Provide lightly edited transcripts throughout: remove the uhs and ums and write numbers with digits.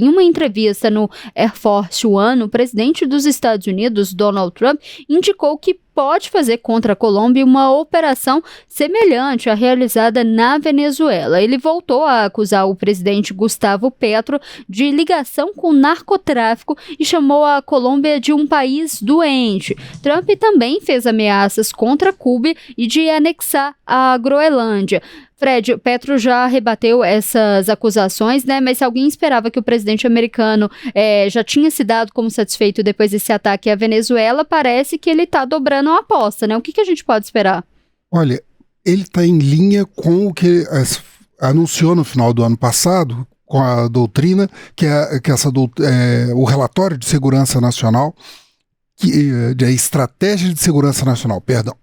Em uma entrevista no Air Force One, o presidente dos Estados Unidos, Donald Trump, indicou que pode fazer contra a Colômbia uma operação semelhante à realizada na Venezuela. Ele voltou a acusar o presidente Gustavo Petro de ligação com narcotráfico e chamou a Colômbia de um país doente. Trump também fez ameaças contra Cuba e de anexar a Groenlândia. Fred, Petro já rebateu essas acusações, né? Mas se alguém esperava que o presidente americano já tinha se dado como satisfeito depois desse ataque à Venezuela, parece que ele está dobrando a aposta, né? O que a gente pode esperar? Olha, ele está em linha com o que anunciou no final do ano passado, com a doutrina, o relatório de segurança nacional, a estratégia de segurança nacional, perdão,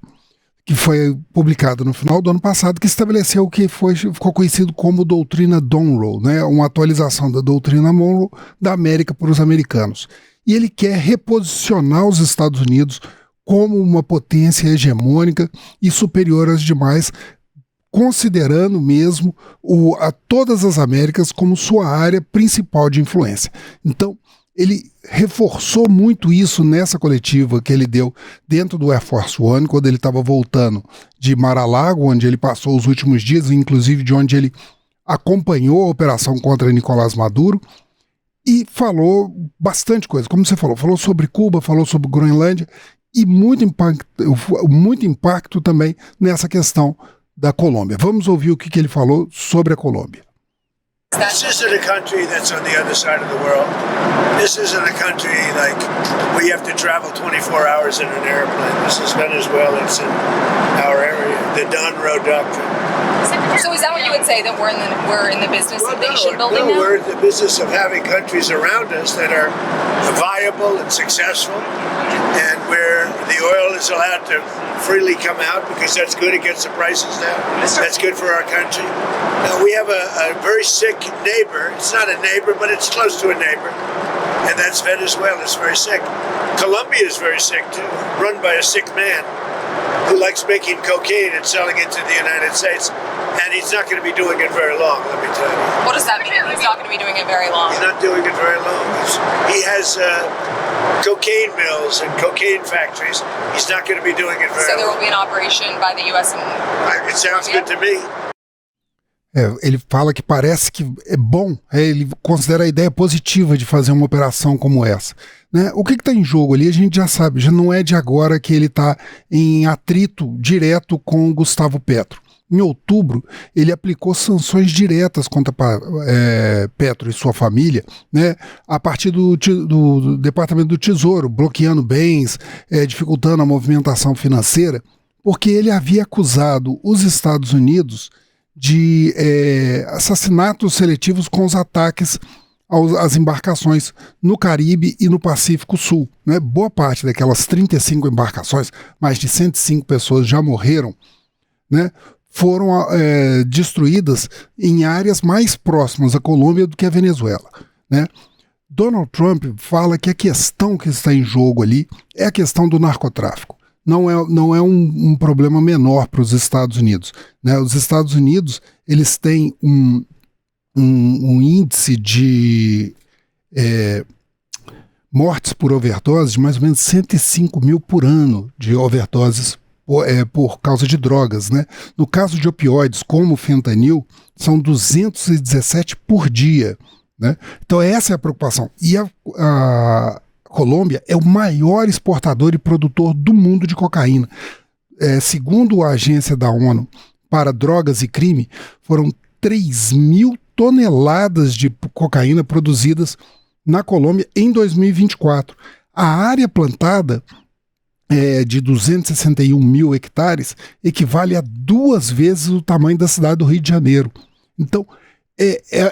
que foi publicado no final do ano passado, que estabeleceu o que ficou conhecido como doutrina Monroe, né? Uma atualização da doutrina Monroe da América para os americanos. E ele quer reposicionar os Estados Unidos como uma potência hegemônica e superior às demais, considerando mesmo a todas as Américas como sua área principal de influência. Então, ele reforçou muito isso nessa coletiva que ele deu dentro do Air Force One, quando ele estava voltando de Mar-a-Lago, onde ele passou os últimos dias, inclusive de onde ele acompanhou a operação contra Nicolás Maduro, e falou bastante coisa. Como você falou sobre Cuba, falou sobre Groenlândia, e muito impacto também nessa questão da Colômbia. Vamos ouvir o que ele falou sobre a Colômbia. This isn't a country that's on the other side of the world. This isn't a country like where you have to travel 24 hours in an airplane. This is Venezuela. It's in our area, the Donroe Doctrine. So is that what you would say, that we're in the business of nation building now? No, we're in the business of having countries around us that are viable and successful, and where the oil is allowed to freely come out because that's good. It gets the prices down. That's good for our country. Now, we have a very sick neighbor. It's not a neighbor, but it's close to a neighbor, and that's Venezuela. It's very sick. Colombia is very sick too, run by a sick man who likes making cocaine and selling it to the United States, and he's not going to be doing it very long, let me tell you. What does that mean? He's not going to be doing it very long? He's not doing it very long. He has cocaine mills and cocaine factories. He's not going to be doing it very long. So there will be an operation by the U.S. and It sounds good to me. Ele fala que parece que é bom, ele considera a ideia positiva de fazer uma operação como essa, né? O que está em jogo ali a gente já sabe, já não é de agora que ele está em atrito direto com Gustavo Petro. Em outubro, ele aplicou sanções diretas contra Petro e sua família, né, a partir do Departamento do Tesouro, bloqueando bens, dificultando a movimentação financeira, porque ele havia acusado os Estados Unidos de assassinatos seletivos com os ataques às embarcações no Caribe e no Pacífico Sul, né? Boa parte daquelas 35 embarcações, mais de 105 pessoas já morreram, né? Foram destruídas em áreas mais próximas à Colômbia do que a Venezuela, né? Donald Trump fala que a questão que está em jogo ali é a questão do narcotráfico. Não é um problema menor para os Estados Unidos, né? Os Estados Unidos, eles têm um índice de mortes por overdose de mais ou menos 105 mil por ano de overdoses por causa de drogas, né? No caso de opioides, como o fentanil, são 217 por dia, né? Então essa é a preocupação. E a Colômbia é o maior exportador e produtor do mundo de cocaína. Segundo a agência da ONU para drogas e crime, foram 3.000 toneladas de cocaína produzidas na Colômbia em 2024. A área plantada de 261 mil hectares equivale a 2 vezes o tamanho da cidade do Rio de Janeiro. Então,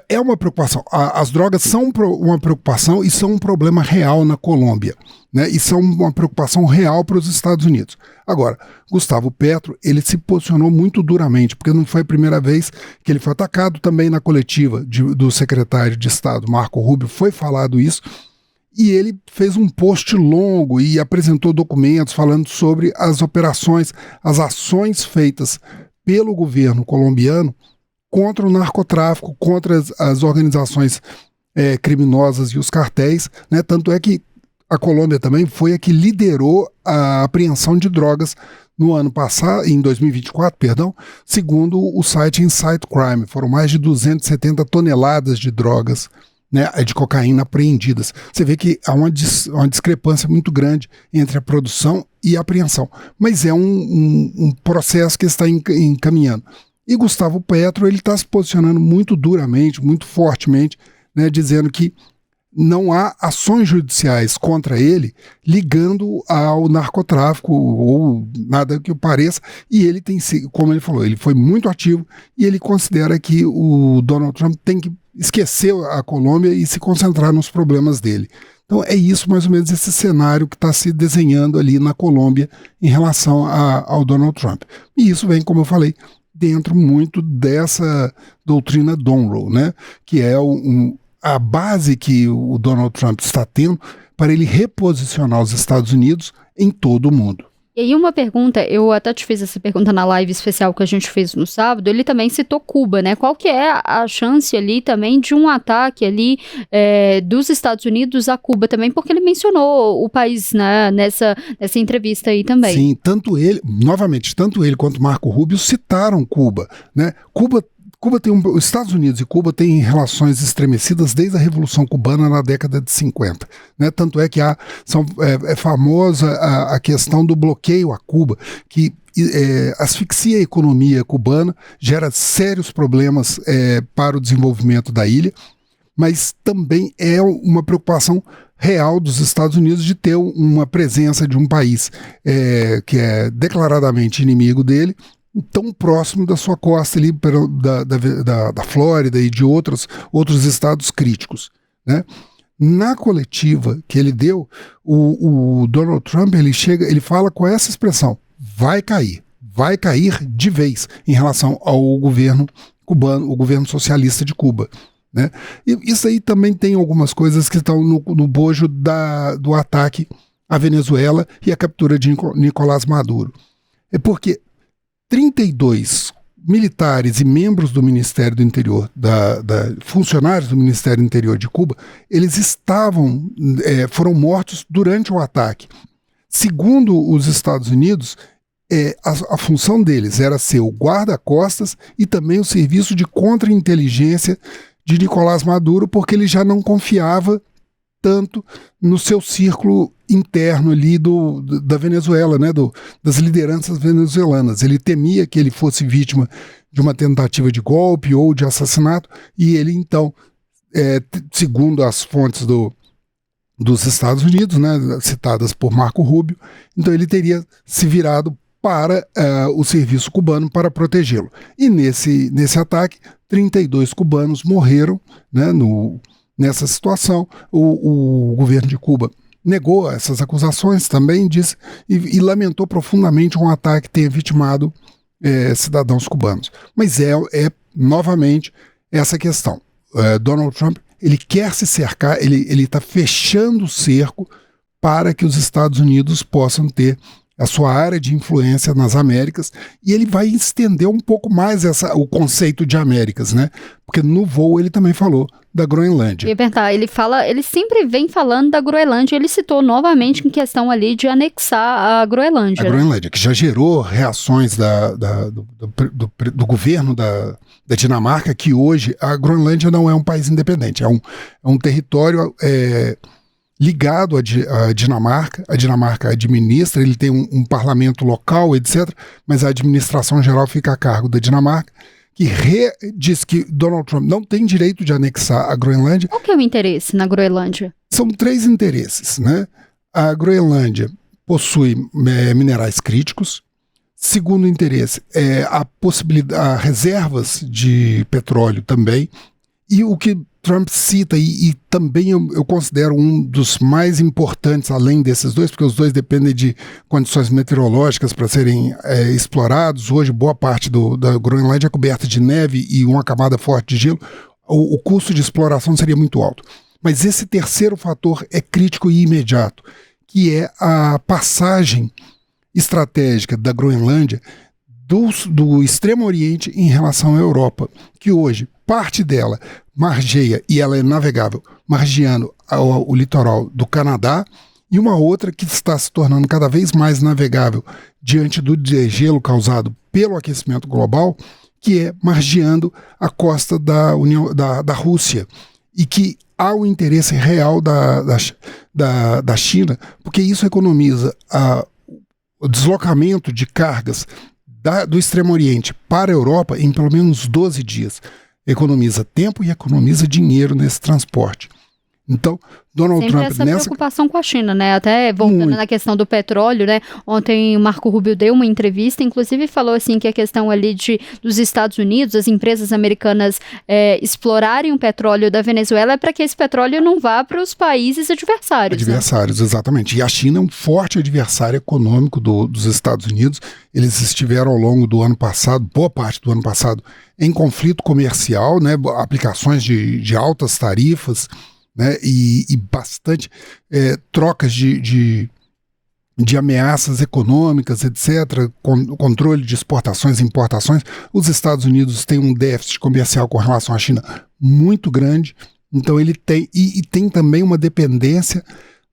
é uma preocupação. As drogas são uma preocupação e são um problema real na Colômbia, né? E são uma preocupação real para os Estados Unidos. Agora, Gustavo Petro, ele se posicionou muito duramente, porque não foi a primeira vez que ele foi atacado. Também na coletiva do secretário de Estado, Marco Rubio, foi falado isso, e ele fez um post longo e apresentou documentos falando sobre as operações, as ações feitas pelo governo colombiano contra o narcotráfico, contra as organizações criminosas e os cartéis, né? Tanto é que a Colômbia também foi a que liderou a apreensão de drogas no ano passado, em 2024, segundo o site Insight Crime. Foram mais de 270 toneladas de drogas, né, de cocaína apreendidas. Você vê que há uma discrepância muito grande entre a produção e a apreensão. Mas é um processo que está encaminhando. E Gustavo Petro, ele está se posicionando muito duramente, muito fortemente, né, dizendo que não há ações judiciais contra ele ligando ao narcotráfico ou nada que o pareça, e ele tem, como ele falou, ele foi muito ativo e ele considera que o Donald Trump tem que esquecer a Colômbia e se concentrar nos problemas dele. Então é isso mais ou menos esse cenário que está se desenhando ali na Colômbia em relação ao Donald Trump. E isso vem, como eu falei, dentro muito dessa doutrina Monroe, né, que é a base que o Donald Trump está tendo para ele reposicionar os Estados Unidos em todo o mundo. E aí uma pergunta, eu até te fiz essa pergunta na live especial que a gente fez no sábado, ele também citou Cuba, né? Qual que é a chance ali também de um ataque ali dos Estados Unidos a Cuba também, porque ele mencionou o país, né, nessa entrevista aí também. Sim, tanto ele quanto Marco Rubio citaram Cuba, né? Os Estados Unidos e Cuba têm relações estremecidas desde a Revolução Cubana na década de 50. Né? Tanto é que é famosa a questão do bloqueio a Cuba, que asfixia a economia cubana, gera sérios problemas para o desenvolvimento da ilha, mas também é uma preocupação real dos Estados Unidos de ter uma presença de um país que é declaradamente inimigo dele, tão próximo da sua costa ali, da Flórida e de outros estados críticos, né? Na coletiva que ele deu, o Donald Trump ele fala com essa expressão: vai cair de vez em relação ao governo cubano, o governo socialista de Cuba, né? E isso aí também tem algumas coisas que estão no bojo do ataque à Venezuela e a captura de Nicolás Maduro. É porque 32 militares e membros do Ministério do Interior, funcionários do Ministério do Interior de Cuba, eles foram mortos durante o ataque. Segundo os Estados Unidos, a função deles era ser o guarda-costas e também o serviço de contra-inteligência de Nicolás Maduro, porque ele já não confiava tanto no seu círculo interno ali da Venezuela, né, das lideranças venezuelanas. Ele temia que ele fosse vítima de uma tentativa de golpe ou de assassinato, e ele então, segundo as fontes dos Estados Unidos, né, citadas por Marco Rubio, então ele teria se virado para o serviço cubano para protegê-lo. E nesse ataque, 32 cubanos morreram, né, nessa situação. O governo de Cuba negou essas acusações também, disse, e lamentou profundamente um ataque que tenha vitimado cidadãos cubanos. Mas novamente essa questão. Donald Trump, ele quer se cercar, ele está fechando o cerco para que os Estados Unidos possam ter a sua área de influência nas Américas, e ele vai estender um pouco mais o conceito de Américas, né? Porque no voo ele também falou da Groenlândia. Eu ia perguntar, ele sempre vem falando da Groenlândia, ele citou novamente em questão ali de anexar a Groenlândia. A Groenlândia, que já gerou reações do governo da Dinamarca, que hoje a Groenlândia não é um país independente, é um território ligado à Dinamarca. A Dinamarca administra, ele tem um parlamento local, etc., mas a administração geral fica a cargo da Dinamarca, que diz que Donald Trump não tem direito de anexar a Groenlândia. Qual que é o interesse na Groenlândia? São 3 interesses, né? A Groenlândia possui minerais críticos. Segundo interesse é a reservas de petróleo também. E o que Trump cita, e também eu considero um dos mais importantes, além desses dois, porque os dois dependem de condições meteorológicas para serem explorados. Hoje, boa parte da Groenlândia é coberta de neve e uma camada forte de gelo. O custo de exploração seria muito alto. Mas esse terceiro fator é crítico e imediato, que é a passagem estratégica da Groenlândia do Extremo Oriente em relação à Europa, que hoje parte dela margeia, e ela é navegável, margeando o litoral do Canadá, e uma outra que está se tornando cada vez mais navegável diante do degelo causado pelo aquecimento global, que é margeando a costa da Rússia, e que há o interesse real da China, porque isso economiza o deslocamento de cargas do Extremo Oriente para a Europa em pelo menos 12 dias. Economiza tempo e economiza dinheiro nesse transporte. Então, Donald Sempre Trump essa preocupação com a China, né? Até voltando na questão do petróleo, né? Ontem o Marco Rubio deu uma entrevista, inclusive falou assim que a questão ali dos Estados Unidos, as empresas americanas explorarem o petróleo da Venezuela é para que esse petróleo não vá para os países adversários. Adversários, né? Exatamente. E a China é um forte adversário econômico dos Estados Unidos. Eles estiveram ao longo do ano passado, boa parte do ano passado, em conflito comercial, né? Aplicações de altas tarifas, né, e bastante trocas de ameaças econômicas, etc., controle de exportações e importações. Os Estados Unidos têm um déficit comercial com relação à China muito grande, então ele tem, e tem também uma dependência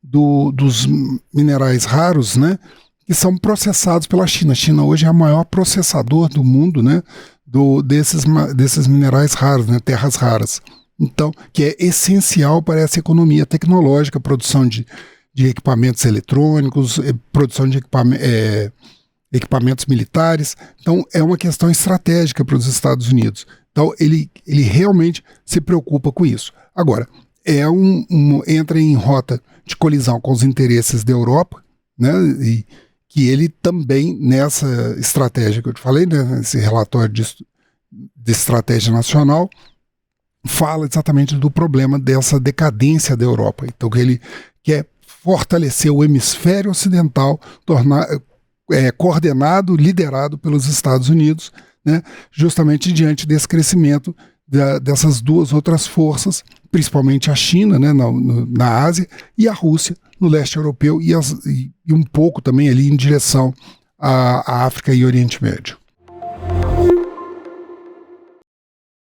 dos minerais raros, né, que são processados pela China. A China hoje é o maior processador do mundo, né, desses minerais raros, né, terras raras. Então, que é essencial para essa economia tecnológica, produção de equipamentos eletrônicos, produção de equipamentos militares. Então, é uma questão estratégica para os Estados Unidos. Então, ele realmente se preocupa com isso. Agora, entra em rota de colisão com os interesses da Europa, né, e que ele também, nessa estratégia que eu te falei, né, nesse relatório de estratégia nacional, fala exatamente do problema dessa decadência da Europa. Então, que ele quer fortalecer o hemisfério ocidental, tornar coordenado, liderado pelos Estados Unidos, né, justamente diante desse crescimento dessas duas outras forças, principalmente a China, né, na Ásia, e a Rússia no leste europeu, e um pouco também ali em direção à África e Oriente Médio.